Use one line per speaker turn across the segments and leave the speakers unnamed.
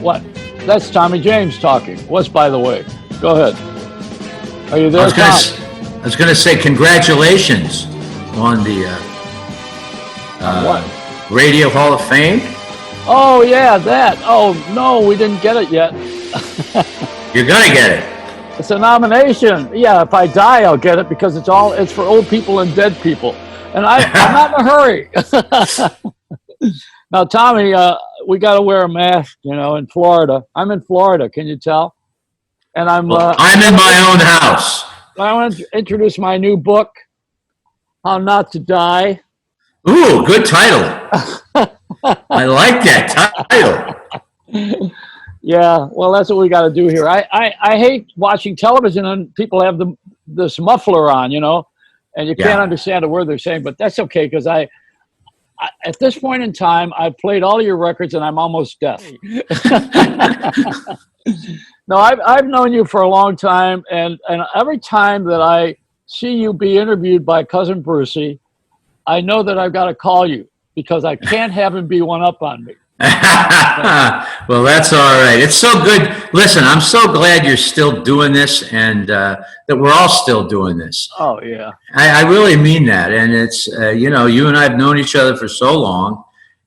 What? That's Tommy James talking. What's by the way? Go ahead. Are you there, Tom?
I was going to say congratulations on the
what?
Radio Hall of Fame.
Oh, yeah, that. Oh, no, we didn't get it yet.
You're going to get it.
It's a nomination. Yeah, if I die, I'll get it because it's for old people and dead people. And I'm not in a hurry. Now, Tommy, we got to wear a mask, in Florida. I'm in Florida, can you tell? And I'm in
my own house.
I want to introduce my new book, How Not to Die.
Ooh, good title. I like that title.
Yeah, well, that's what we got to do here. I hate watching television and people have this muffler on, and you can't understand a word they're saying, but that's okay because I at this point in time, I've played all of your records and I'm almost deaf. No, I've known you for a long time, and every time that I see you be interviewed by Cousin Brucey, I know that I've got to call you because I can't have him be one up on me.
Well, that's all right. It's so good. Listen, I'm so glad you're still doing this and that we're all still doing this.
Oh, yeah. I
really mean that. And it's, you and I have known each other for so long.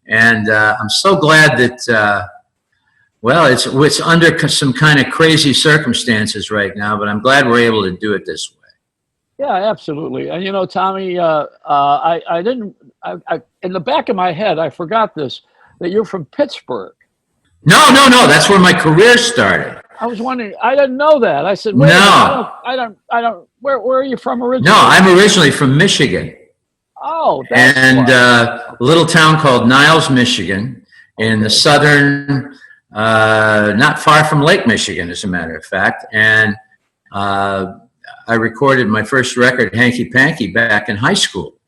And I'm so glad that, it's under some kind of crazy circumstances right now, but I'm glad we're able to do it this way.
Yeah, absolutely. And, Tommy, in the back of my head, I forgot this, that you're from Pittsburgh.
No. That's where my career started.
I was wondering. I didn't know that. I said, wait,
no.
I don't. Where are you from originally?
No, I'm originally from Michigan.
Oh,
and a little town called Niles, Michigan, in the southern, not far from Lake Michigan, as a matter of fact. And I recorded my first record, Hanky Panky, back in high school.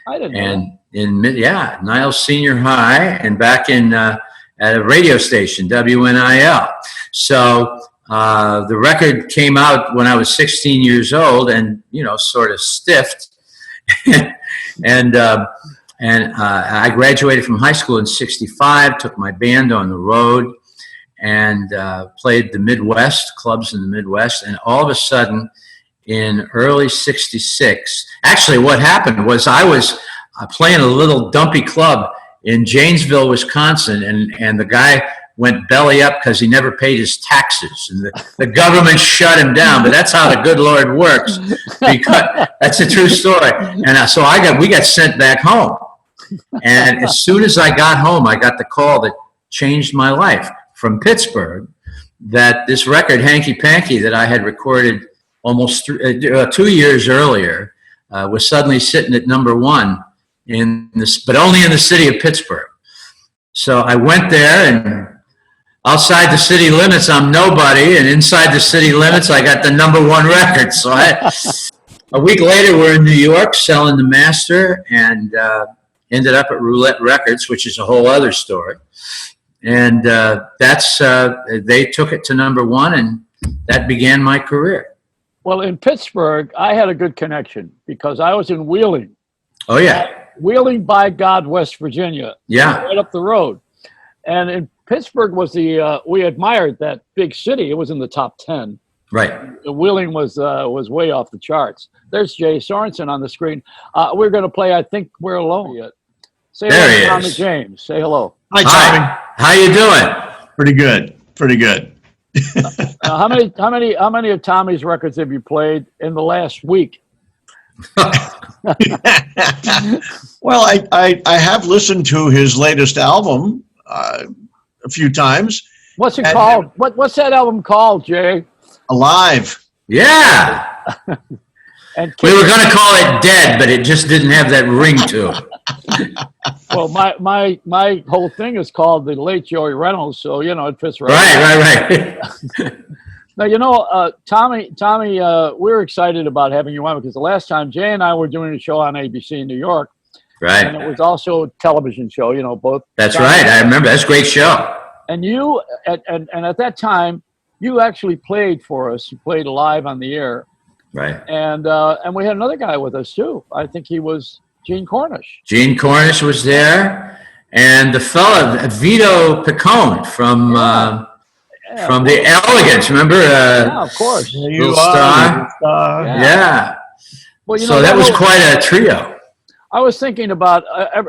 I didn't know.
In Niles Senior High, and back in at a radio station, WNIL. So the record came out when I was 16 years old, and sort of stiffed. and I graduated from high school in '65. Took my band on the road and played the Midwest clubs in the Midwest. And all of a sudden, in early '66, actually, what happened was I was playing a little dumpy club in Janesville, Wisconsin, and the guy went belly up because he never paid his taxes, and the government shut him down. But that's how the good Lord works, because that's a true story. And so we got sent back home, and as soon as I got home, I got the call that changed my life from Pittsburgh, that this record Hanky Panky that I had recorded almost 2 years earlier was suddenly sitting at #1 in this, but only in the city of Pittsburgh. So I went there, and outside the city limits, I'm nobody, and inside the city limits, I got the #1 record. So a week later, we're in New York selling the master, and ended up at Roulette Records, which is a whole other story. And they took it to #1, and that began my career.
Well, in Pittsburgh, I had a good connection because I was in Wheeling.
Oh, yeah.
Wheeling, by God, West Virginia.
Yeah.
Right up the road. And in Pittsburgh was we admired that big city. It was in the top 10.
Right.
Wheeling was way off the charts. There's Jay Sorensen on the screen. We're going to play I Think We're Alone Yet. Say
there
hello
he
to Tommy
is.
James. Say hello.
Hi, Tommy.
How you doing?
Pretty good.
How many of Tommy's records have you played in the last week?
Well, I have listened to his latest album a few times.
What's it called? What's that album called, Jay?
Alive.
Yeah.
And
we were going to call it Dead, but it just didn't have that ring to it.
Well, my whole thing is called The Late Joey Reynolds, so it fits right.
Right.
Now, Tommy, we're excited about having you on because the last time Jay and I were doing a show on ABC in New York,
right,
and it was also a television show. Both.
That's right. I remember. That's a great show.
And you, and at that time, you actually played for us. You played live on the air.
Right.
And we had another guy with us too. I think he was Gene Cornish.
Gene Cornish was there, and the fella Vito Piccone from the Elegance. Remember?
Yeah, of course.
Little Star. Yeah.
Well,
So that was quite a trio.
I was thinking about.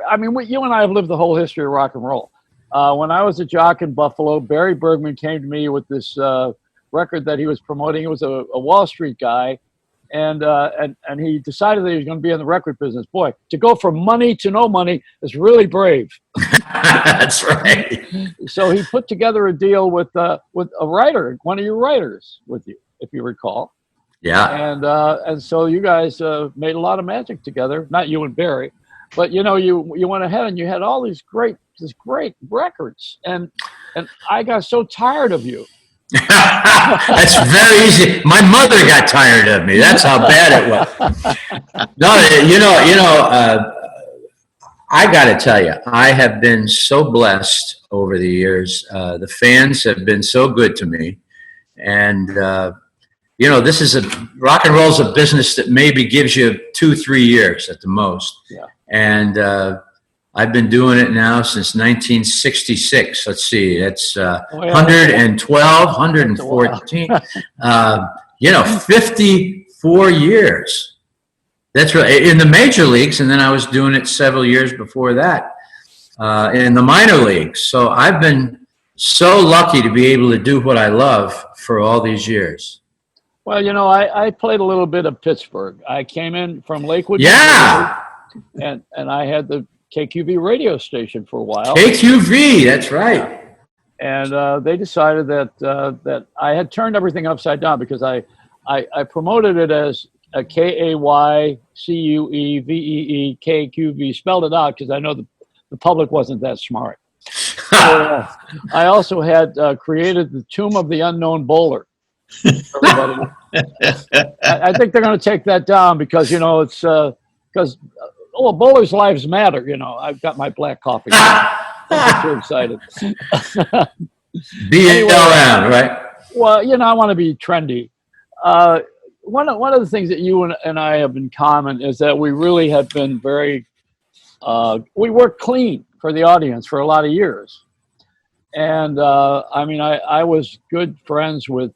I mean, you and I have lived the whole history of rock and roll. When I was a jock in Buffalo, Barry Bergman came to me with this record that he was promoting. He was a Wall Street guy, and he decided that he was going to be in the record business. Boy, to go from money to no money is really brave.
That's right.
So he put together a deal with a writer, one of your writers, with you, if you recall.
Yeah.
And so you guys made a lot of magic together. Not you and Barry, but you went ahead and you had all these great records, and I got so tired of you.
That's very easy. My mother got tired of me. That's how bad it was. No, I got to tell you, I have been so blessed over the years. The fans have been so good to me, and this is rock and roll is a business that maybe gives you 2-3 years at the most.
Yeah.
And I've been doing it now since 1966. Let's see, that's 112, 114. 54 years. That's right, in the major leagues, and then I was doing it several years before that in the minor leagues. So I've been so lucky to be able to do what I love for all these years.
Well, I played a little bit of Pittsburgh. I came in from Lakewood.
Yeah.
And I had the KQV radio station for a while.
KQV, that's right.
And they decided that I had turned everything upside down because I promoted it as a KAYCUEVEE KQV, spelled it out because I know the public wasn't that smart. So, I also had created the Tomb of the Unknown Bowler. Everybody. I think they're going to take that down because it's because bowlers' lives matter. I've got my black coffee. I'm too excited.
BLM, right?
Well, I want to be trendy. One of the things that you and I have in common is that we really have been very. We work clean for the audience for a lot of years. And I was good friends with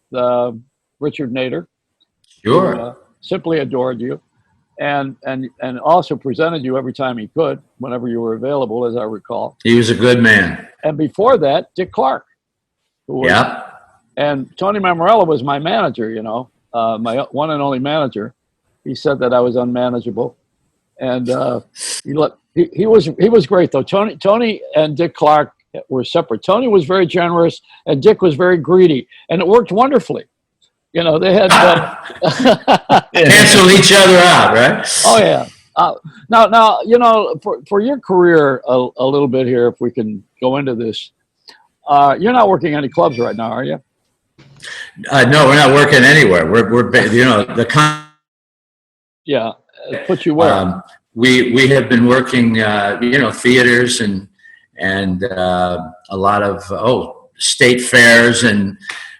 Richard Nader.
Sure.
Who, simply adored you, and also presented you every time he could, whenever you were available, as I recall.
He was a good man.
And before that, Dick Clark. And Tony Mammarella was my manager. My one and only manager. He said that I was unmanageable, and he was great though. Tony and Dick Clark were separate. Tony was very generous and Dick was very greedy, and it worked wonderfully. They had
cancel each other out, right?
Oh yeah. Now, for your career a little bit here, if we can go into this, you're not working any clubs right now, are you?
No, we're not working anywhere. We're
Yeah, put you where?
We have been working, theaters and a lot of state fairs and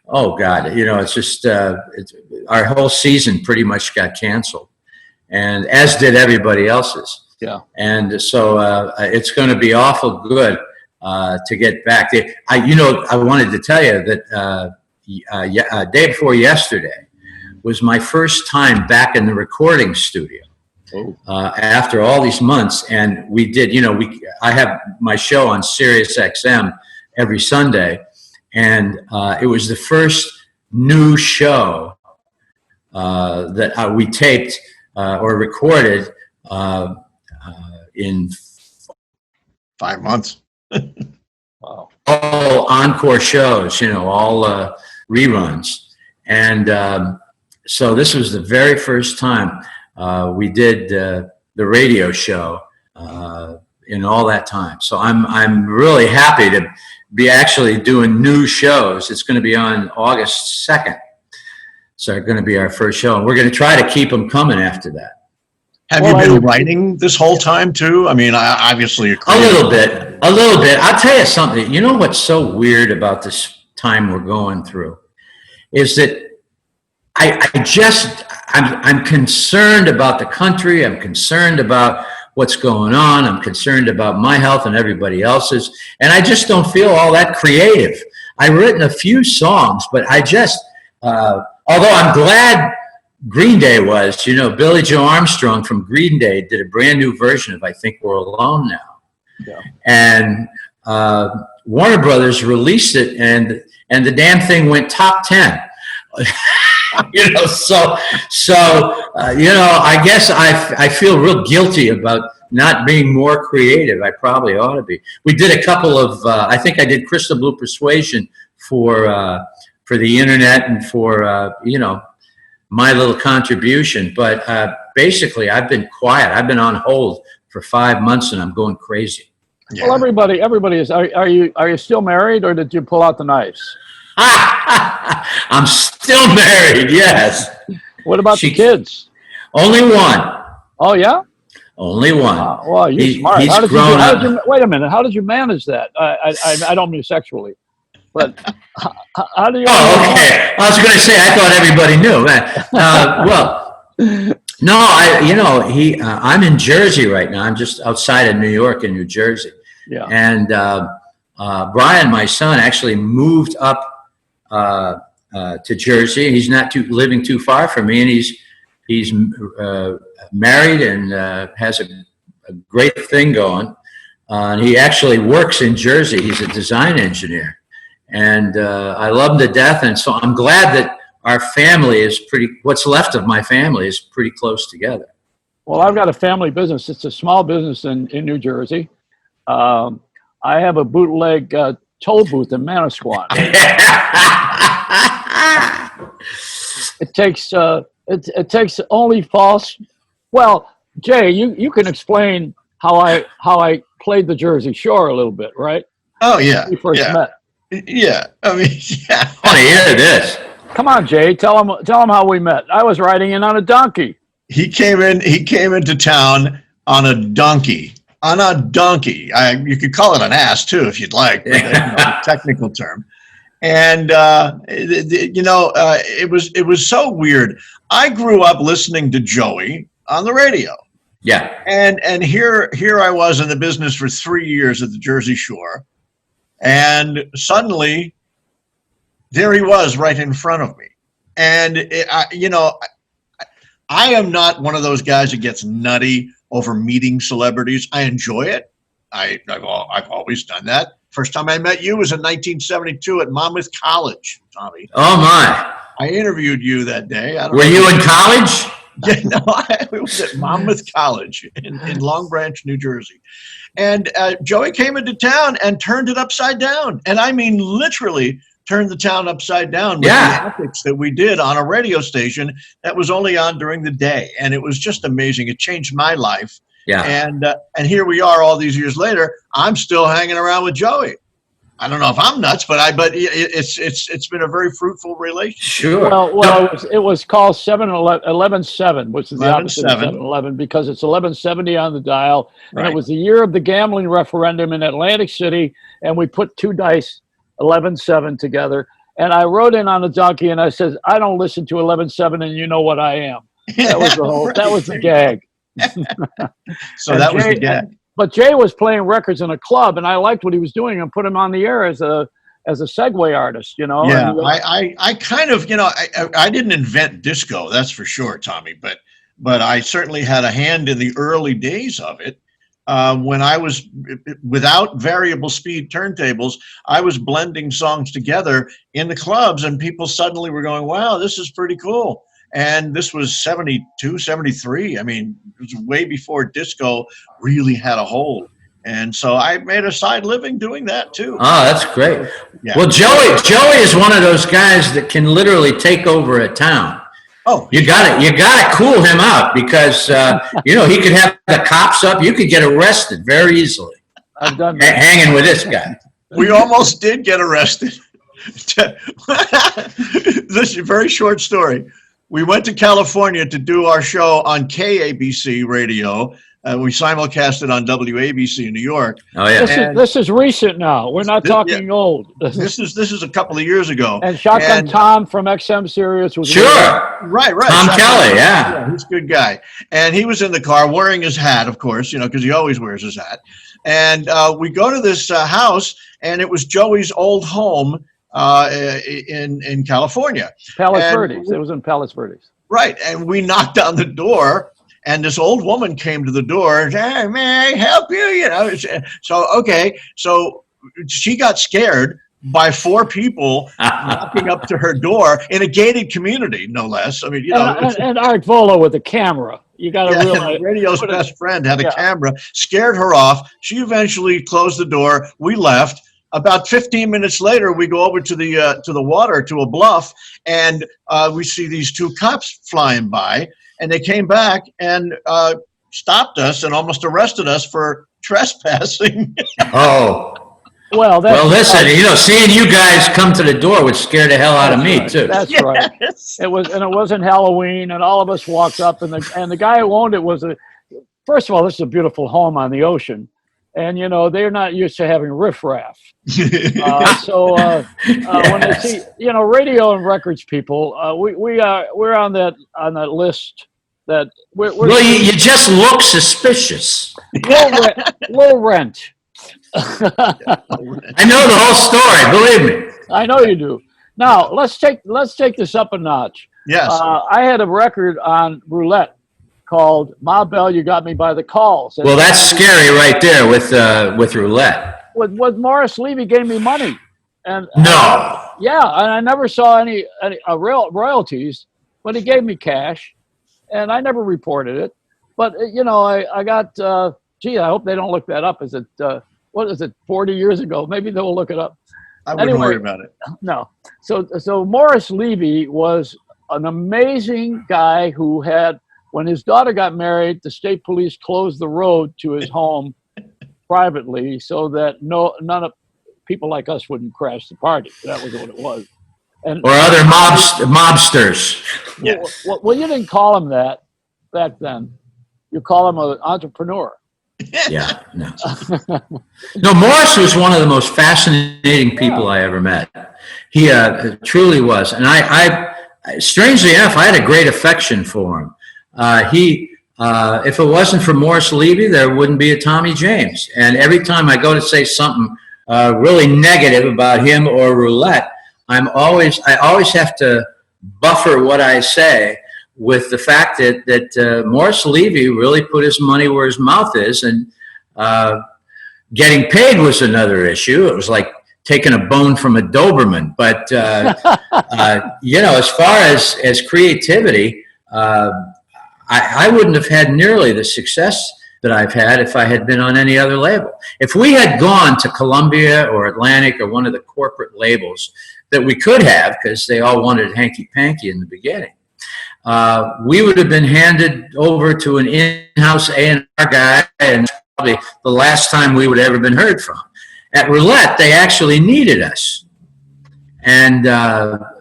it's just our whole season pretty much got canceled, and as did everybody else's.
Yeah. And
so it's going to be awful good to get back. I wanted to tell you that day before yesterday was my first time back in the recording studio. After all these months, and we did, I have my show on SiriusXM every Sunday, and it was the first new show that we taped or recorded in
5 months.
Wow.
All encore shows, all reruns. And so this was the very first time we did the radio show in all that time. So I'm really happy to be actually doing new shows. It's going to be on August 2nd. So it's going to be our first show. And we're going to try to keep them coming after that.
Have you been writing this whole time too? I mean, I obviously agree.
A little bit. I'll tell you something. You know what's so weird about this time we're going through is that I'm concerned about the country. I'm concerned about what's going on. I'm concerned about my health and everybody else's. And I just don't feel all that creative. I've written a few songs, but I just, although I'm glad Green Day was, Billy Joe Armstrong from Green Day did a brand new version of I Think We're Alone Now.
Yeah.
And Warner Brothers released it, and the damn thing went top 10. I guess I feel real guilty about not being more creative. I probably ought to be. We did a couple of, I think I did Crystal Blue Persuasion for the internet and for, my little contribution. But basically, I've been quiet. I've been on hold for 5 months, and I'm going crazy.
Yeah. Well, everybody is. Are you still married, or did you pull out the knives?
I'm still married, yes.
What about the kids?
Only one.
Oh, yeah?
Only one.
Well, you're smart.
He's grown up.
Wait a minute. How did you manage that? I don't mean sexually. But how do you...
Oh, okay. I was going to say, I thought everybody knew. No, I'm in Jersey right now. I'm just outside of New York in New Jersey.
Yeah.
And Brian, my son, actually moved up to Jersey. He's not living too far from me, and he's married and has a great thing going. And he actually works in Jersey. He's a design engineer, and I love him to death. And so I'm glad that our family is what's left of my family is pretty close together.
Well, I've got a family business. It's a small business in New Jersey. I have a bootleg toll booth in Manasquan. It takes only false. Well, Jay, you can explain how I played the Jersey Shore a little bit, right?
Oh yeah,
we first met.
Yeah, I mean, yeah.
Funny, hear this.
Come on, Jay, tell him how we met. I was riding in on a donkey.
He came into town on a donkey. On a donkey. You could call it an ass too, if you'd like. But, technical term. And it was so weird. I grew up listening to Joey on the radio.
Yeah.
And here I was in the business for 3 years at the Jersey Shore, and suddenly there he was right in front of me. And I am not one of those guys that gets nutty over meeting celebrities. I enjoy it. I've always done that. First time I met you was in 1972 at Monmouth College, Tommy.
Oh my!
I interviewed you that day.
Were you in college?
Yeah, no, I was at Monmouth College in Long Branch, New Jersey. And Joey came into town and turned it upside down. And I mean, literally turned the town upside down with the ethics that we did on a radio station that was only on during the day. And it was just amazing. It changed my life.
Yeah.
And here we are all these years later. I'm still hanging around with Joey. I don't know if I'm nuts, but it's been a very fruitful relationship.
Sure.
Well, it was called 11-7, which is the opposite of 7-11, because it's 1170 on the dial, and it was the year of the gambling referendum in Atlantic City, and we put two dice, 11-7 together, and I wrote in on the donkey, and I said, I don't listen to 11-7, and you know what I am. That was the whole. That was the gag.
So that was the gag.
But Jay was playing records in a club, and I liked what he was doing and put him on the air as a segue artist, you know.
Yeah, I kind of, I didn't invent disco, that's for sure, Tommy, but I certainly had a hand in the early days of it. When I was, without variable speed turntables, I was blending songs together in the clubs, and people suddenly were going, wow, this is pretty cool. And this was 72, 73. I mean, it was way before disco really had a hold. And so I made a side living doing that too.
Oh, that's great.
Yeah.
Well, Joey is one of those guys that can literally take over a town.
Oh,
you got to cool him out because, he could have the cops up. You could get arrested very easily.
I've done that.
Hanging with this guy.
We almost did get arrested. This is a very short story. We went to California to do our show on KABC radio, We simulcast it on WABC in New York.
Oh yeah.
This is recent now. We're not talking old.
This is a couple of years ago.
And Shotgun Tom from XM Sirius was
Sure.
Right.
Tom Kelly, yeah.
He's a good guy. And he was in the car wearing his hat, of course, because he always wears his hat. And we go to this house, and it was Joey's old home in California.
Palos Verdes. It was in Palos Verdes.
Right. And we knocked on the door, and this old woman came to the door and said, "Hey, may I help you?" So she got scared by 4 people knocking up to her door in a gated community, no less. I mean,
and Art Volo with a camera. You got to realize.
Radio's best friend had a camera, scared her off. She eventually closed the door. We left. About 15 minutes later, we go over to the water, to a bluff, and we see these 2 cops flying by, and they came back and stopped us and almost arrested us for trespassing.
Oh.
Well,
listen, seeing you guys come to the door would scare the hell out of me too.
That's right. It wasn't Halloween, and all of us walked up, and the guy who owned it was first of all, this is a beautiful home on the ocean, and they're not used to having riffraff. So when they see radio and records people, we're on that list that we're
you just look suspicious.
Low rent.
I know the whole story. Believe me.
I know you do. Now let's take this up a notch.
Yes.
I had a record on Roulette called "Ma Belle, You Got Me by the Calls."
Well, that's scary right there with Roulette.
With Morris Levy gave me money, and
no.
And I never saw any royalties, but he gave me cash, and I never reported it. But I got. I hope they don't look that up. Is it? What is it? 40 years ago? Maybe they'll look it up.
I wouldn't worry about it.
No. So Morris Levy was an amazing guy who had, when his daughter got married, the state police closed the road to his home privately so that none of people like us wouldn't crash the party. That was what it was. Or
other mobsters.
Yes.
Well, you didn't call him that back then. You call him an entrepreneur.
Yeah, no. No, Morris was one of the most fascinating people I ever met. He truly was, and I strangely enough, I had a great affection for him. If it wasn't for Morris Levy, there wouldn't be a Tommy James. And every time I go to say something really negative about him or Roulette, I always have to buffer what I say with the fact that Morris Levy really put his money where his mouth is, and getting paid was another issue. It was like taking a bone from a Doberman. But as far as creativity, I wouldn't have had nearly the success that I've had if I had been on any other label. If we had gone to Columbia or Atlantic or one of the corporate labels that we could have, because they all wanted hanky panky in the beginning, we would have been handed over to an in-house A&R guy, and probably the last time we would have ever been heard from. At Roulette, they actually needed us, and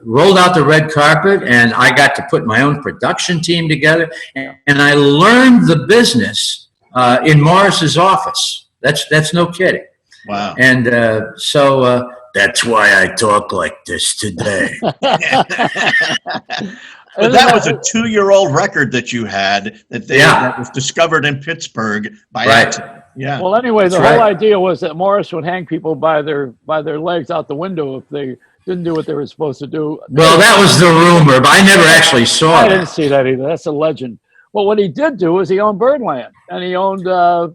rolled out the red carpet, and I got to put my own production team together, and I learned the business in Morris's office. That's no kidding.
Wow.
And so that's why I talk like this today.
But that was a 2-year-old record that you had that was discovered in Pittsburgh by accident. Yeah.
Well, anyway, the whole idea was that Morris would hang people by their legs out the window if they didn't do what they were supposed to do.
Well, that was the rumor, but I never actually saw it.
I didn't see that either. That's a legend. Well, what he did do is he owned Birdland, and he owned the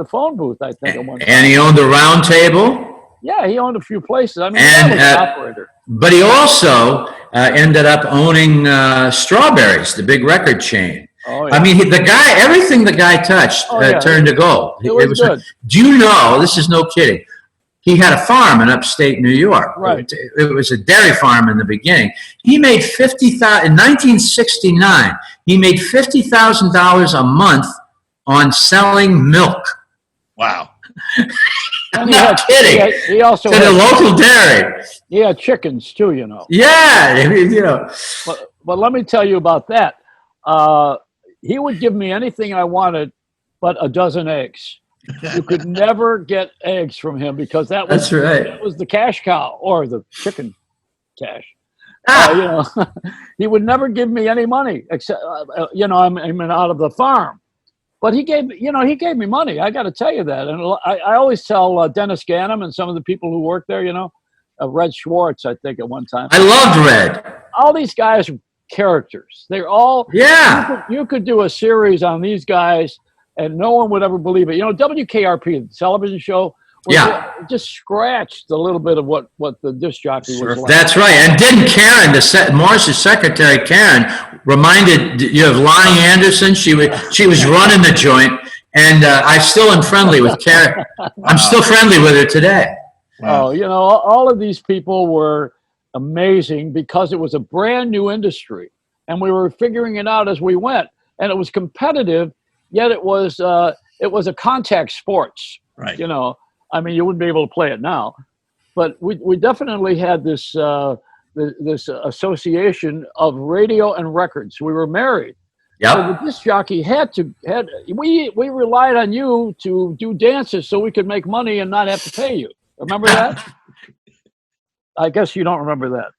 phone booth, I think.
And he owned the Round Table.
Yeah, he owned a few places. I mean, he was an operator.
But he also ended up owning Strawberries, the big record chain.
Oh, yeah.
I mean, everything the guy touched turned to gold.
It was good.
Do you know, this is no kidding, he had a farm in upstate New York.
Right.
It was a dairy farm in the beginning. He made $50,000 in 1969. He made $50,000 a month on selling milk.
Wow.
I'm not kidding.
He also
to the local dairy.
He had chickens too, you know.
Yeah, you know.
But let me tell you about that. He would give me anything I wanted, but a dozen eggs. You could never get eggs from him because that was that was the cash cow or the chicken cash. You know, he would never give me any money except you know, I mean out of the farm. But he gave me money. I got to tell you that. And I always tell Dennis Ganem and some of the people who work there, you know, Red Schwartz, I think at one time.
I loved Red.
All these guys are characters. They're all, you could do a series on these guys and no one would ever believe it. You know, WKRP, the television show, just scratched a little bit of what the disc jockey was like.
That's right. And didn't Karen, Morris's secretary, Karen, reminded you of Lonnie Anderson? She was running the joint, and I still am friendly with Karen. I'm still friendly with her today.
Wow. Oh, you know, all of these people were amazing because it was a brand new industry, and we were figuring it out as we went, and it was competitive, yet it was a contact sports.
Right.
You know. I mean, you wouldn't be able to play it now, but we definitely had this this association of radio and records. We were married.
Yeah.
So the disc jockey we relied on you to do dances so we could make money and not have to pay you. Remember that? I guess you don't remember that.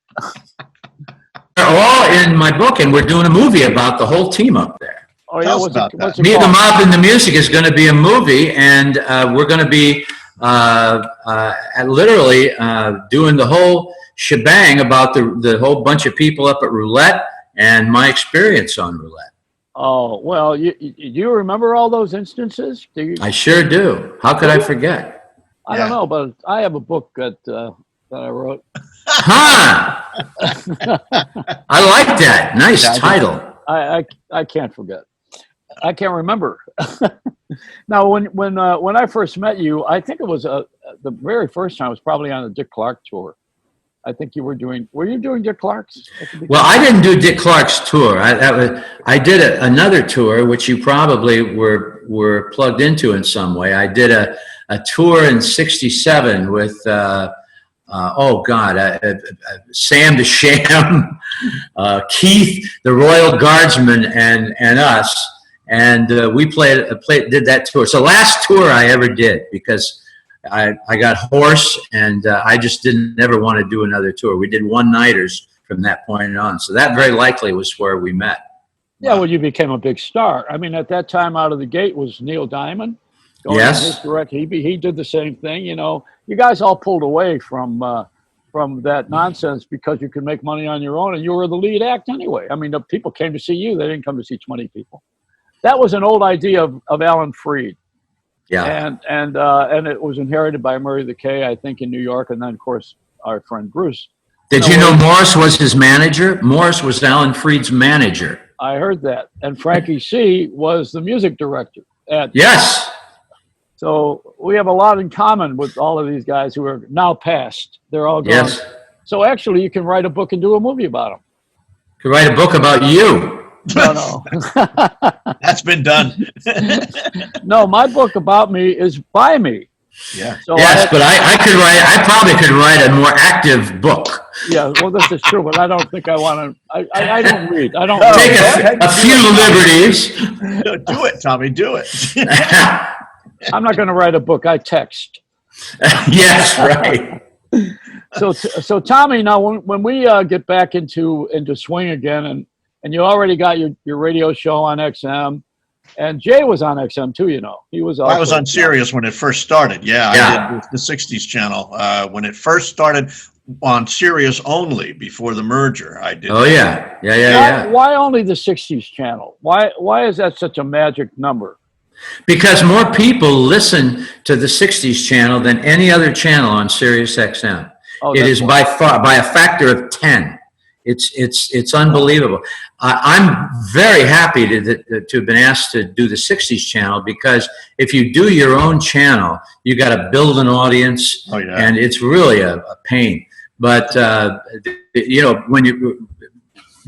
They're all in my book, and we're doing a movie about the whole team up there.
Oh yeah, what's it
Me, the
called?
Mob, and the Music is going to be a movie, and we're going to be literally doing the whole shebang about the whole bunch of people up at roulette and my experience on roulette.
Oh, well, you remember all those instances?
I sure do. How could I forget?
I don't know, but I have a book that I wrote.
Huh! I like that. Nice title.
I can't forget. I can't remember. Now, when I first met you, I think it was the very first time. It was probably on the Dick Clark tour. I think you were doing. Were you doing Dick Clark's?
Well, I didn't do Dick Clark's tour. I did another tour, which you probably were plugged into in some way. I did a tour in '67 with Sam DeSham, Keith, the Royal Guardsman, and us. And we did that tour. It's the last tour I ever did because I got hoarse and I just never want to do another tour. We did one-nighters from that point on. So that very likely was where we met.
Yeah, well, you became a big star. I mean, at that time, out of the gate was Neil Diamond.
Yes.
He did the same thing. You know, you guys all pulled away from that nonsense because you could make money on your own and you were the lead act anyway. I mean, the people came to see you. They didn't come to see 20 people. That was an old idea of Alan Freed.
Yeah.
And it was inherited by Murray the K, I think, in New York, and then, of course, our friend Bruce.
Did you know Morris was his manager? Morris was Alan Freed's manager.
I heard that. And Frankie C. was the music director.
Yes.
So we have a lot in common with all of these guys who are now passed. They're all gone.
Yes.
So actually, you can write a book and do a movie about them.
You could write a book about you.
No.
That's been done.
No, my book about me is by me.
Yeah.
So
yes, but I probably could write a more active book.
Yeah, well, this is true, but I don't think I want to. I don't read. I don't
take a few liberties.
Do it, Tommy. Do it.
I'm not going to write a book. I text.
Yes, right.
So Tommy, now when we get back into swing again, and you already got your radio show on XM, and Jay was on XM too. You know, he was.
I was on Sirius when it first started. Yeah. I did the '60s channel when it first started on Sirius only before the merger. I did.
Oh yeah.
Why only the '60s channel? Why is that such a magic number?
Because more people listen to the '60s channel than any other channel on SiriusXM. It is by a factor of 10. It's unbelievable. I'm very happy to have been asked to do the '60s channel because if you do your own channel, you got to build an audience, and it's really a pain. But you know, when you're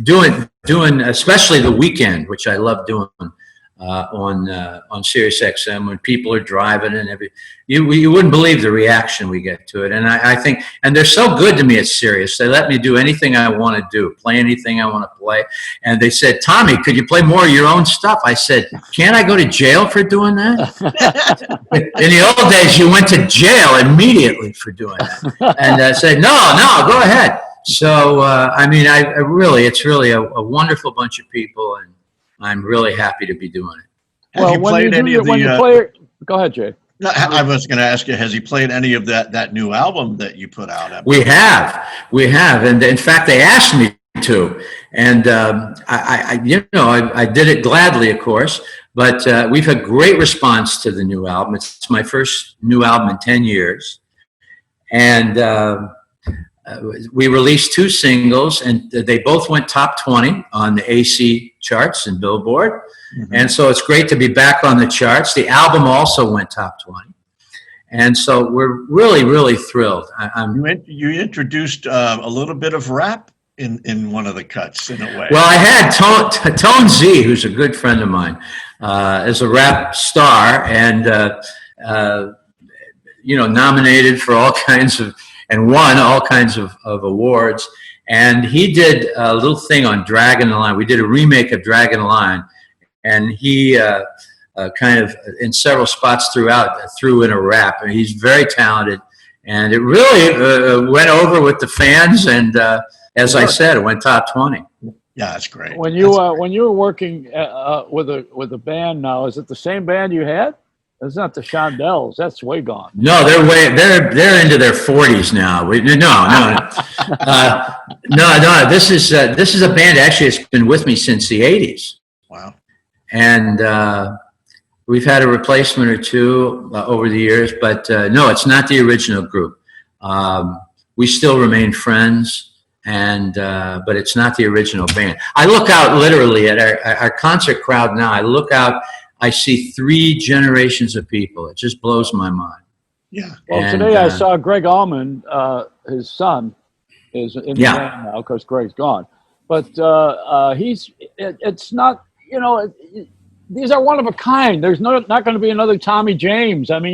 doing especially the weekend, which I love doing, on SiriusXM when people are driving and you wouldn't believe the reaction we get to it. And I think, and they're so good to me at Sirius. They let me do anything I want to do, play anything I want to play. And they said, Tommy, could you play more of your own stuff? I said, can't I go to jail for doing that? In the old days, you went to jail immediately for doing that. And I said, no, go ahead. So, I mean, I really, it's really a wonderful bunch of people, and I'm really happy to be doing it.
Have you played any of
the? Go ahead, Jay.
No, I was going to ask you, has he played any of that new album that you put out?
We have, and in fact, they asked me to, and I did it gladly, of course. But we've had great response to the new album. It's my first new album in 10 years, and we released 2 singles, and they both went top 20 on the AC charts and Billboard. Mm-hmm. And so it's great to be back on the charts. The album also went top 20. And so we're really, really thrilled.
You introduced a little bit of rap in one of the cuts, in a way.
Well, I had Tone Z, who's a good friend of mine, as a rap star, and nominated for all kinds of, and won all kinds of awards. And he did a little thing on Dragon the Line. We did a remake of Dragon the Line, and he kind of, in several spots throughout, threw in a rap. And he's very talented, and it really went over with the fans. And as I said, it went top 20.
Yeah, that's great.
When you were working with a band now, is it the same band you had? It's not the Shondells. That's way gone.
No, they're into their 40s now. No. This is a band actually that's been with me since the 80s.
Wow.
And we've had a replacement or two over the years, but no, it's not the original group. We still remain friends, and but it's not the original band. I look out literally at our concert crowd now. I look out. I see 3 generations of people. It just blows my mind.
Yeah.
Well, today I saw Greg Allman, his son, is in the band now because Greg's gone. But it's not, these are one of a kind. There's not going to be another Tommy James. I mean,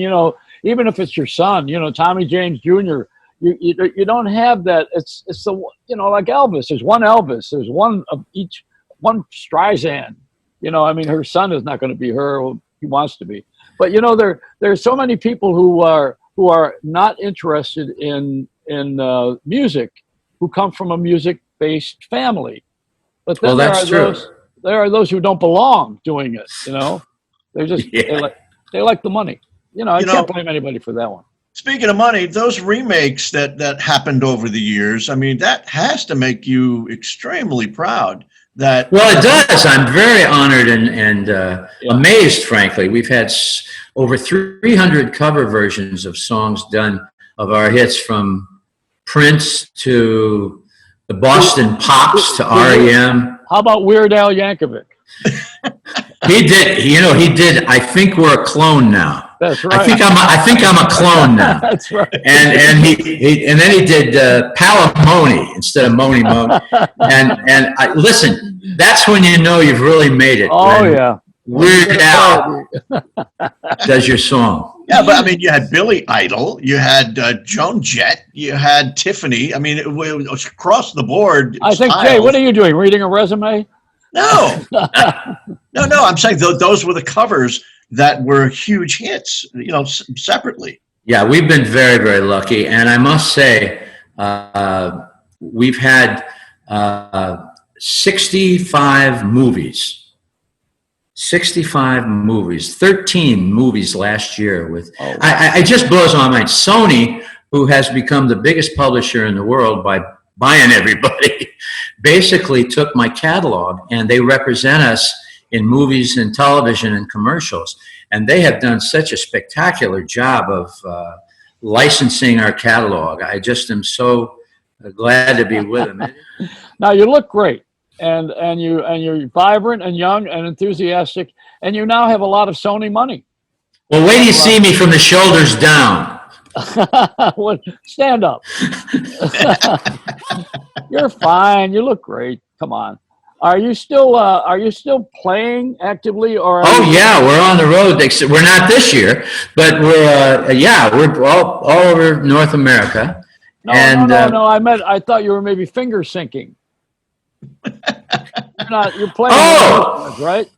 even if it's your son, Tommy James Jr., you don't have that. It's the, like Elvis. There's one Elvis. There's one of each, one Streisand. I mean, her son is not going to be her. He wants to be. But, there's so many people who are not interested in music, who come from a music-based family. But then there are those who don't belong doing it, They're just, they like the money. I can't blame anybody for that one.
Speaking of money, those remakes that happened over the years, I mean, that has to make you extremely proud. Well,
it does. I'm very honored and amazed, frankly. We've had over 300 cover versions of songs done of our hits, from Prince to the Boston Pops to REM.
How about Weird Al Yankovic?
He did. I think we're a clone now.
That's right.
I think I'm a clone now.
That's right.
And then he did Palimony instead of Moni Moni. And listen, that's when you know you've really made it.
Oh yeah.
Weird Al does your song.
Yeah, but I mean, you had Billy Idol, you had Joan Jett, you had Tiffany. I mean, it was across the board.
I think, Jay, what are you doing? Reading a resume?
No. No. I'm saying those were the covers that were huge hits, separately. Yeah,
we've been very, very lucky. And I must say, we've had 65 movies. 65 movies, 13 movies last year. I just blows my mind. Sony, who has become the biggest publisher in the world by buying everybody, basically took my catalog, and they represent us in movies and television and commercials. And they have done such a spectacular job of licensing our catalog. I just am so glad to be with them.
Now, you look great, and you're vibrant and young and enthusiastic, and you now have a lot of Sony money.
Well, wait till you see me from the shoulders down.
Stand up. You're fine. You look great. Come on. Are you still playing actively, or?
Oh yeah, we're on the road. We're not this year, but we're all over North America.
No,
and
no. I thought you were maybe finger syncing. You're playing
Oh!
right?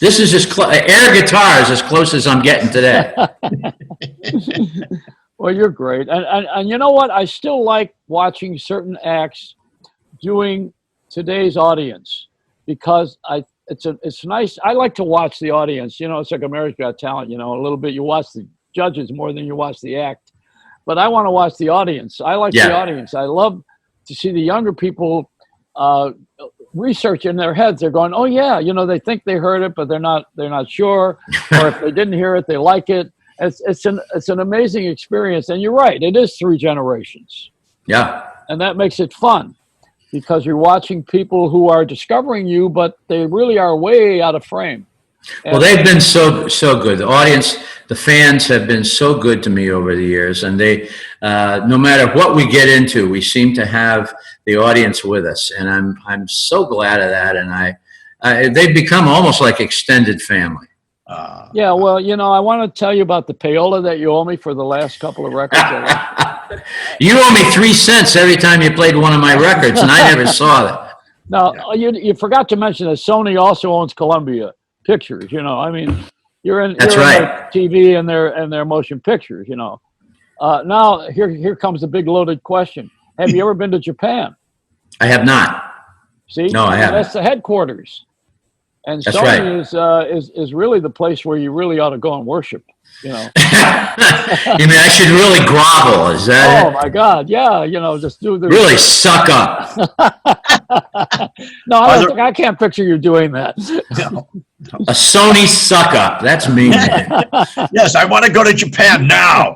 This is air guitar is as close as I'm getting today.
Well, you're great, and you know what? I still like watching certain acts doing today's audience, because it's nice. I like to watch the audience. You know, it's like America's Got Talent. You know, a little bit. You watch the judges more than you watch the act, but I want to watch the audience. I like the audience. I love to see the younger people research in their heads. They're going, oh yeah, you know, they think they heard it, but they're not sure, or if they didn't hear it, they like it. It's an amazing experience. And you're right, it is 3 generations.
Yeah.
And that makes it fun, because you're watching people who are discovering you, but they really are way out of frame.
Well, they've been so good. The audience, the fans have been so good to me over the years, and they, no matter what we get into, we seem to have the audience with us, and I'm so glad of that. And they've become almost like extended family.
Yeah, well, you know, I want to tell you about the payola that you owe me for the last couple of records.
You owe me 3 cents every time you played one of my records, and I never saw that.
Now, you forgot to mention that Sony also owns Columbia Pictures. You know, I mean, you're in their TV and their motion pictures. You know, now here comes the big loaded question: have you ever been to Japan?
I have not.
See,
no, I haven't.
That's the headquarters, and
that's
Sony is really the place where you really ought to go and worship. You know,
you mean I should really grovel? Is that?
Oh my God, yeah. You know, just do the
really suck up.
No, I can't picture you doing that.
No.
A Sony suck up. That's me.
Yes, I want to go to Japan now.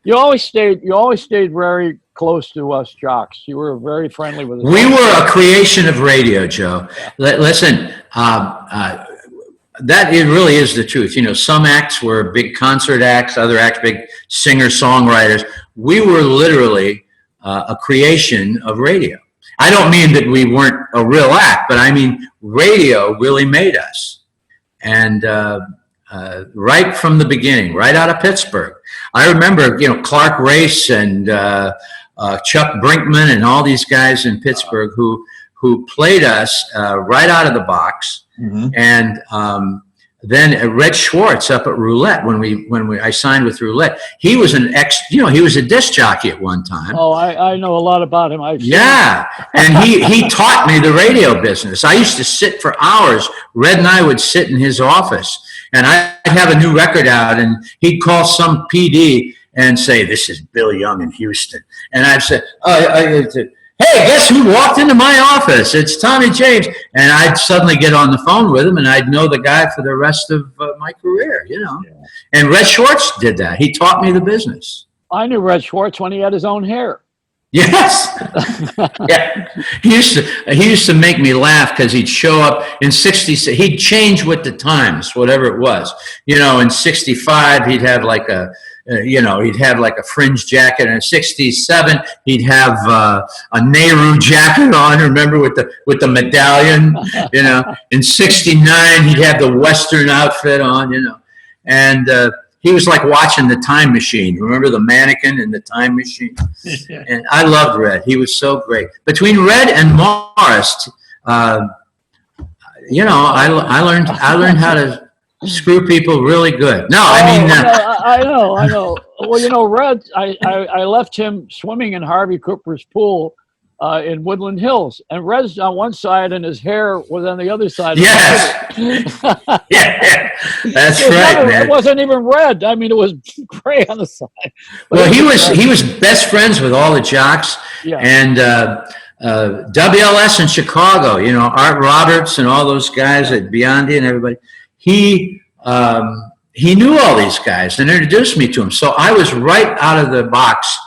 You always stayed very close to us jocks. You were very friendly with us.
We were a creation of radio, Joe. Listen, that it really is the truth. You know, some acts were big concert acts, other acts big singer-songwriters. We were literally a creation of radio. I don't mean that we weren't a real act, but I mean radio really made us. And right from the beginning, right out of Pittsburgh. I remember, you know, Clark Race and Chuck Brinkman and all these guys in Pittsburgh who played us right out of the box. Mm-hmm. And then Red Schwartz up at Roulette when I signed with Roulette, he was he was a disc jockey at one time.
Oh, I know a lot about him.
And he taught me the radio business. I used to sit for hours. Red and I would sit in his office, and I'd have a new record out, and he'd call some PD and say, "This is Bill Young in Houston," and I'd say, "Hey, guess who walked into my office? It's Tommy James." And I'd suddenly get on the phone with him, and I'd know the guy for the rest of my career, you know. Yeah. And Red Schwartz did that. He taught me the business.
I knew Red Schwartz when he had his own hair.
Yes. Yeah. He used to make me laugh because he'd show up in 60s. He'd change with the times, whatever it was. You know, in 65, he'd have like a fringe jacket. In 67, he'd have a Nehru jacket on, remember, with the medallion, you know. In 69, he'd have the Western outfit on, you know. And he was like watching The Time Machine. Remember the mannequin in The Time Machine? And I loved Red. He was so great. Between Red and Morris, you know, I learned how to screw people really good. No, I mean,
I know. Well, you know, Red, I left him swimming in Harvey Cooper's pool in Woodland Hills, and Red's on one side and his hair was on the other side.
Yes. Yeah, that's right, man.
It wasn't even red. I mean, it was gray on the side. But
well, he was best friends with all the jocks. Yeah. And WLS in Chicago, you know, Art Roberts and all those guys at Biondi and everybody. He knew all these guys and introduced me to them. So I was right out of the box,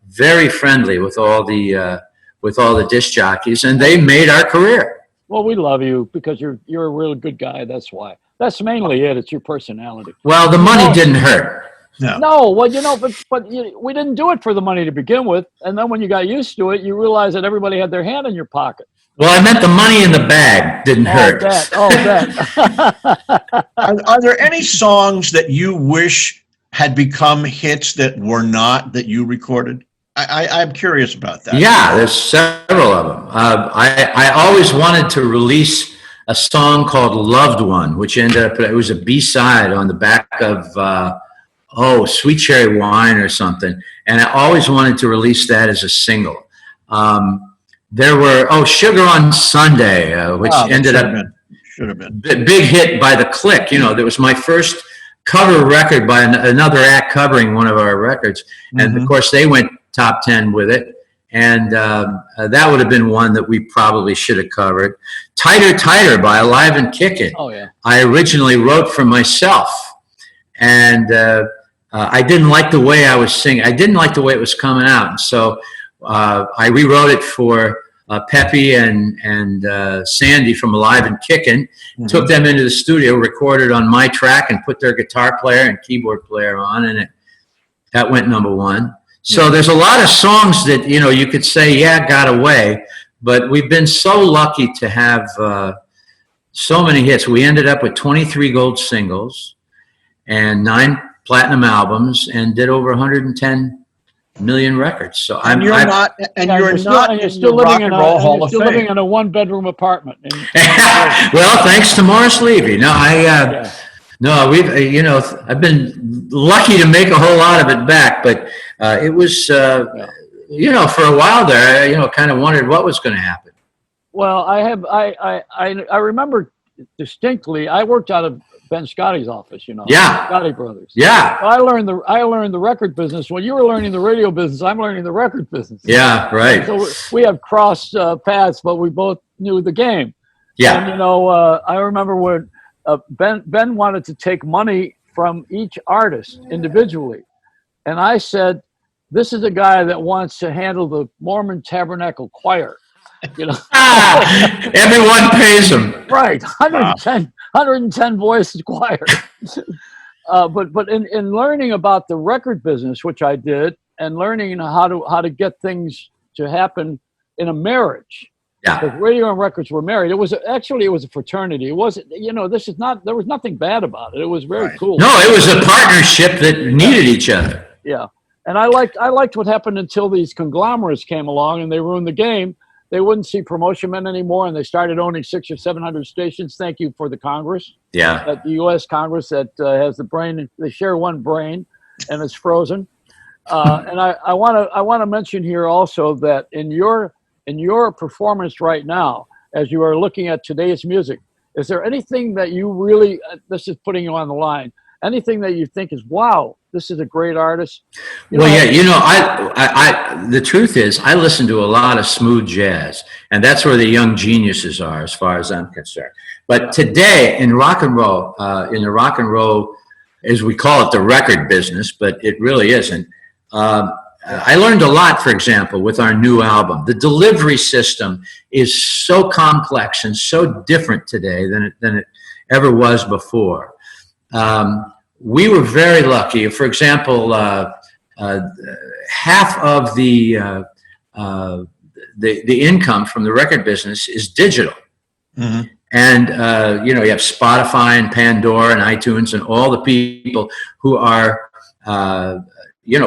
very friendly with all the disc jockeys, and they made our career.
Well, we love you because you're a really good guy. That's why. That's mainly it. It's your personality.
Well, the money didn't hurt.
No, well, you know, but we didn't do it for the money to begin with, and then when you got used to it, you realized that everybody had their hand in your pocket.
Well, I meant the money in the bag didn't hurt.
That.
Are there any songs that you wish had become hits that were not, that you recorded? I'm curious about that.
Yeah, there's several of them. I always wanted to release a song called Loved One, which ended up, it was a B-side on the back of, Sweet Cherry Wine or something. And I always wanted to release that as a single. There were, Sugar on Sunday, which ended up
should have been
big hit by The Click. You know, that was my first cover record by another act covering one of our records. And of course they went top 10 with it. And that would have been one that we probably should have covered. Tighter, Tighter by Alive and Kickin'.
Oh, yeah.
I originally wrote for myself. And I didn't like the way I was singing. I didn't like the way it was coming out. And so I rewrote it for Peppy and Sandy from Alive and Kickin'. Took them into the studio, recorded on my track, and put their guitar player and keyboard player on, and that went #1. So there's a lot of songs that, you know, you could say, got away, but we've been so lucky to have so many hits. We ended up with 23 gold singles and 9 platinum albums, and did over 110 million records. So
you're still living in
a 1-bedroom apartment.
Well, thanks to Morris Levy. No, we've I've been lucky to make a whole lot of it back, but it was for a while there, kind of wondered what was going to happen.
Well, I remember distinctly. I worked out of Ben Scotty's office, Scotty Brothers.
Yeah.
I learned the record business. When you were learning the radio business, I'm learning the record business.
Yeah, right.
So we have crossed paths, but we both knew the game.
Yeah.
And I remember when Ben wanted to take money from each artist individually, and I said, "This is a guy that wants to handle the Mormon Tabernacle Choir."
Everyone pays him.
Right, 110 voice choir. But in learning about the record business, which I did, and learning how to get things to happen in a marriage.
Yeah.
Because radio and records were married. It was a fraternity. It wasn't, there was nothing bad about it. It was very cool.
No, it was a partnership that needed each other.
Yeah. And I liked what happened until these conglomerates came along and they ruined the game. They wouldn't see promotion men anymore, and they started owning 600 or 700 stations. Thank you for the Congress.
Yeah.
The U.S. Congress that has the brain. They share one brain, and it's frozen. And I want to mention here also that in your performance right now, as you are looking at today's music, is there anything that you really? This is putting you on the line. Anything that you think is, wow, this is a great artist?
The truth is, I listen to a lot of smooth jazz, and that's where the young geniuses are, as far as I'm concerned. But today, in rock and roll, as we call it, the record business, but it really isn't. I learned a lot, for example, with our new album. The delivery system is so complex and so different today than it ever was before. We were very lucky. For example, half of the income from the record business is digital. Mm-hmm. And, you have Spotify and Pandora and iTunes and all the people who are,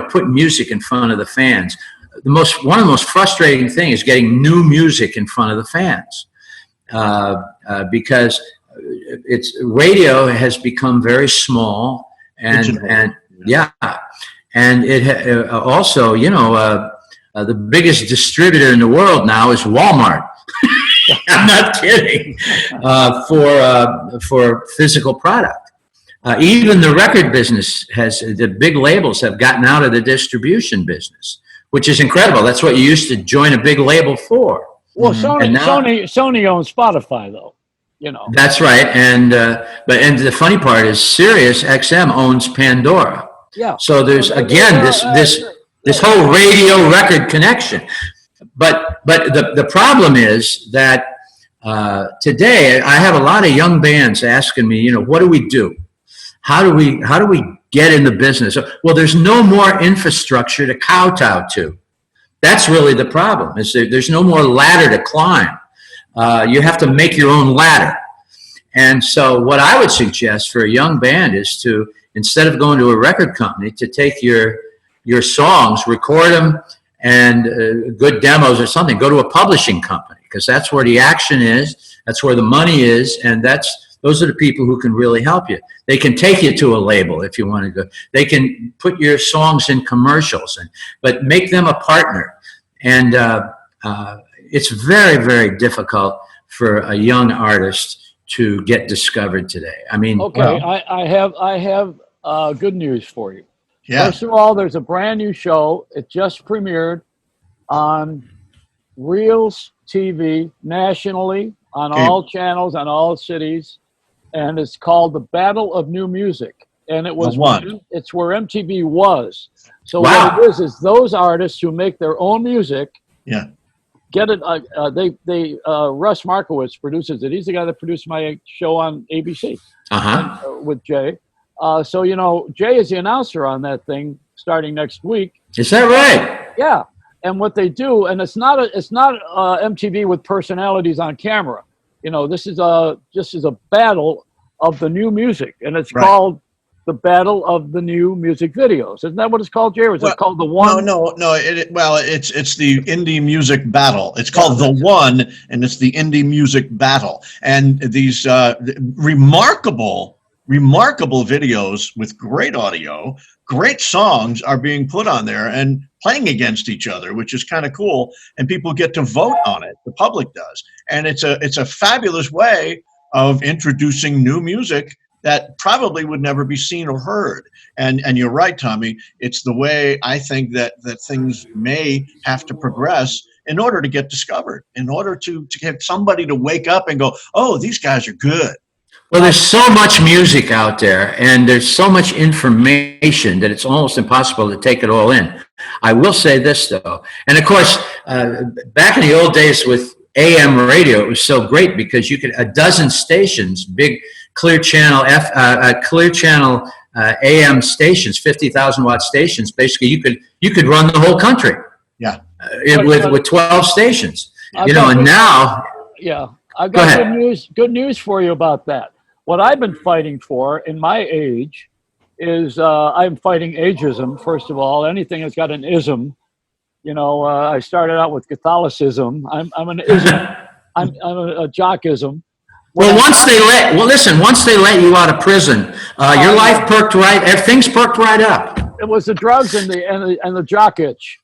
putting music in front of the fans. One of the most frustrating things is getting new music in front of the fans, because radio has become very small and it also, the biggest distributor in the world now is Walmart. I'm not kidding. For physical product. Even the record business the big labels have gotten out of the distribution business, which is incredible. That's what you used to join a big label for.
Well, Sony owns Spotify, though.
That's right. And the funny part is SiriusXM owns Pandora.
Yeah.
So there's again this whole radio record connection. But the problem is that today I have a lot of young bands asking me, what do we do? How do we get in the business? Well, there's no more infrastructure to kowtow to. That's really the problem. There's no more ladder to climb. you have to make your own ladder. And so what I would suggest for a young band is to, instead of going to a record company, to take your songs, record them, and good demos or something, go to a publishing company, because that's where the action is, that's where the money is, and those are the people who can really help you. They can take you to a label if you want to go. They can put your songs in commercials, but make them a partner. And it's very, very difficult for a young artist to get discovered today. I mean,
okay, I have good news for you.
Yeah.
First of all, there's a brand new show. It just premiered on Reels TV nationally, on all channels, on all cities, and it's called The Battle of New Music. And it's where MTV was. So what it is those artists who make their own music.
Yeah.
Get it. Russ Markowitz produces it. He's the guy that produced my show on ABC with Jay. So Jay is the announcer on that thing starting next week.
Is that right?
Yeah. And what they do, and it's not MTV with personalities on camera. This is a battle of the new music, and it's called The Battle of the New Music Videos. Isn't that what it's called, Jerry? Or is it called The One?
No. It's the indie music battle. It's called The One, and it's the indie music battle. And these remarkable videos with great audio, great songs are being put on there and playing against each other, which is kind of cool. And people get to vote on it. The public does. And it's a fabulous way of introducing new music that probably would never be seen or heard. And you're right, Tommy. It's the way I think that things may have to progress in order to get discovered, in order to get somebody to wake up and go, oh, these guys are good.
Well, there's so much music out there, and there's so much information that it's almost impossible to take it all in. I will say this, though. And, of course, back in the old days with AM radio, it was so great because you could, a dozen stations, big clear channel AM stations, 50,000 watt stations. Basically, you could run the whole country.
Yeah.
With 12 stations. And now.
Yeah, I've got good news for you about that. What I've been fighting for in my age is I'm fighting ageism. First of all, anything that's got an ism. I started out with Catholicism. I'm an ism. I'm a jockism.
Once they let you out of prison, your life perked right. Things perked right up.
It was the drugs and the jock itch.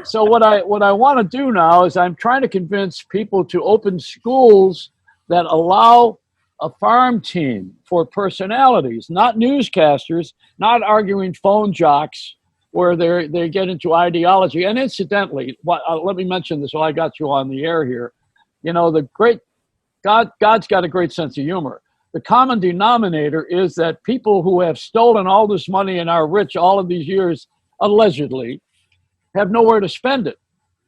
So what I want to do now is I'm trying to convince people to open schools that allow a farm team for personalities, not newscasters, not arguing phone jocks where they get into ideology. And incidentally, let me mention this while I got you on the air here. God's got a great sense of humor. The common denominator is that people who have stolen all this money and are rich all of these years, allegedly, have nowhere to spend it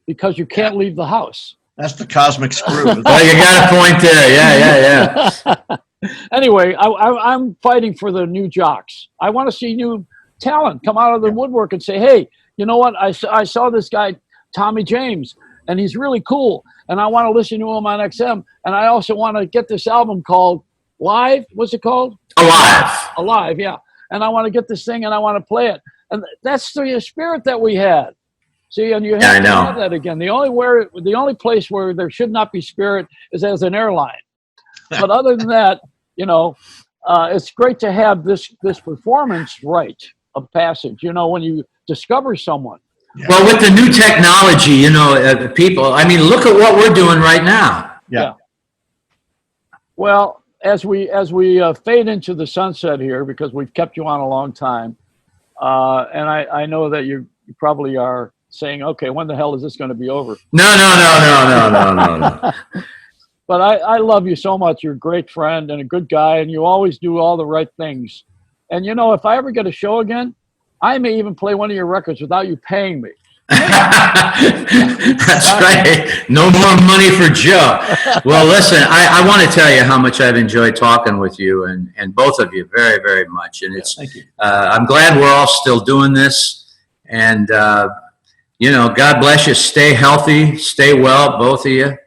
because you can't leave the house.
That's the cosmic screw.
Well, you got a point there. Yeah.
Anyway, I'm fighting for the new jocks. I want to see new talent come out of the woodwork and say, hey, you know what? I saw this guy, Tommy James, and he's really cool. And I want to listen to him on XM. And I also want to get this album called Live. What's it called? Alive, yeah. And I want to get this thing and I want to play it. And that's the spirit that we had. See, and you have to have that again. The only place where there should not be spirit is as an airline. But other than that, it's great to have this performance rite of passage. When you discover someone.
Yeah.
Well, with the new technology, people. I mean, look at what we're doing right now.
Yeah.
Well, as we fade into the sunset here, because we've kept you on a long time, and I know that you probably are saying, okay, when the hell is this going to be over?
No.
But I love you so much. You're a great friend and a good guy, and you always do all the right things. And if I ever get a show again, I may even play one of your records without you paying me.
That's right. No more money for Joe. Well, listen, I want to tell you how much I've enjoyed talking with you and both of you very, very much. And
Thank you.
I'm glad we're all still doing this. And, God bless you. Stay healthy, stay well, both of you.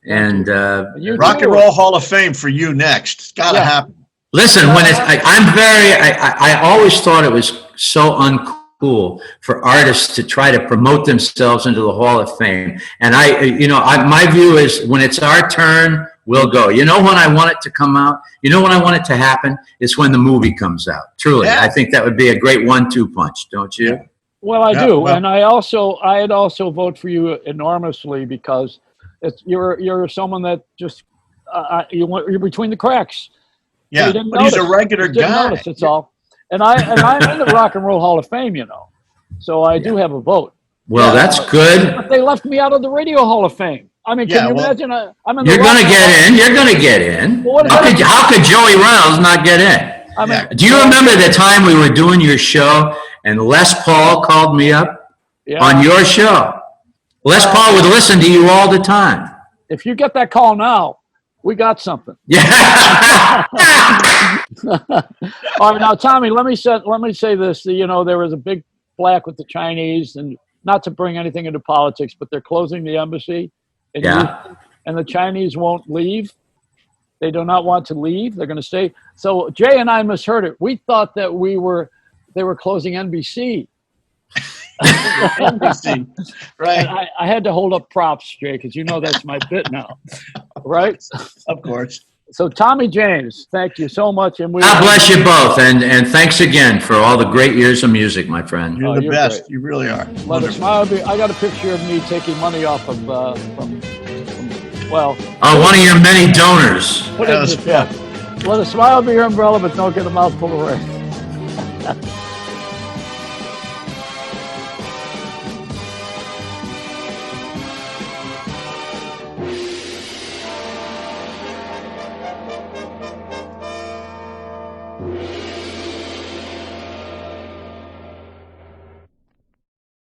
And
Rock and Roll Hall of Fame for you next. It's got to happen.
Listen, when I always thought it was so uncool for artists to try to promote themselves into the Hall of Fame. And my view is when it's our turn, we'll go. When I want it to come out? When I want it to happen? It's when the movie comes out. Truly. Yeah. I think that would be a great 1-2 punch, don't you?
Yeah.
Well, I do. Well, and I'd also vote for you enormously because you're someone that just, you're between the cracks.
Yeah, but he's a regular guy.
Notice, that's all. And I'm in the Rock and Roll Hall of Fame, so I do have a vote.
Well, that's good.
But they left me out of the Radio Hall of Fame. I mean, can you imagine? I'm in the
You're going to get in. You're going to get in. Well, how could Joey Reynolds not get in? Do you remember the time we were doing your show and Les Paul called me up on your show? Les Paul would listen to you all the time.
If you get that call now, we got something.
Yeah.
All right, now, Tommy, let me say this. There was a big flack with the Chinese, and not to bring anything into politics, but they're closing the embassy. And the Chinese won't leave. They do not want to leave. They're going to stay. So Jay and I misheard it. We thought that they were closing NBC.
NBC, right?
And I had to hold up props, Jay, because that's my bit now, right?
Of course.
So Tommy James, thank you so much, and
God bless you both, and thanks again for all the great years of music, my friend.
You're the best. Great. You really are.
I got a picture of me taking money off of
one of your many donors.
Let a smile be your umbrella, but don't get a mouthful of rain.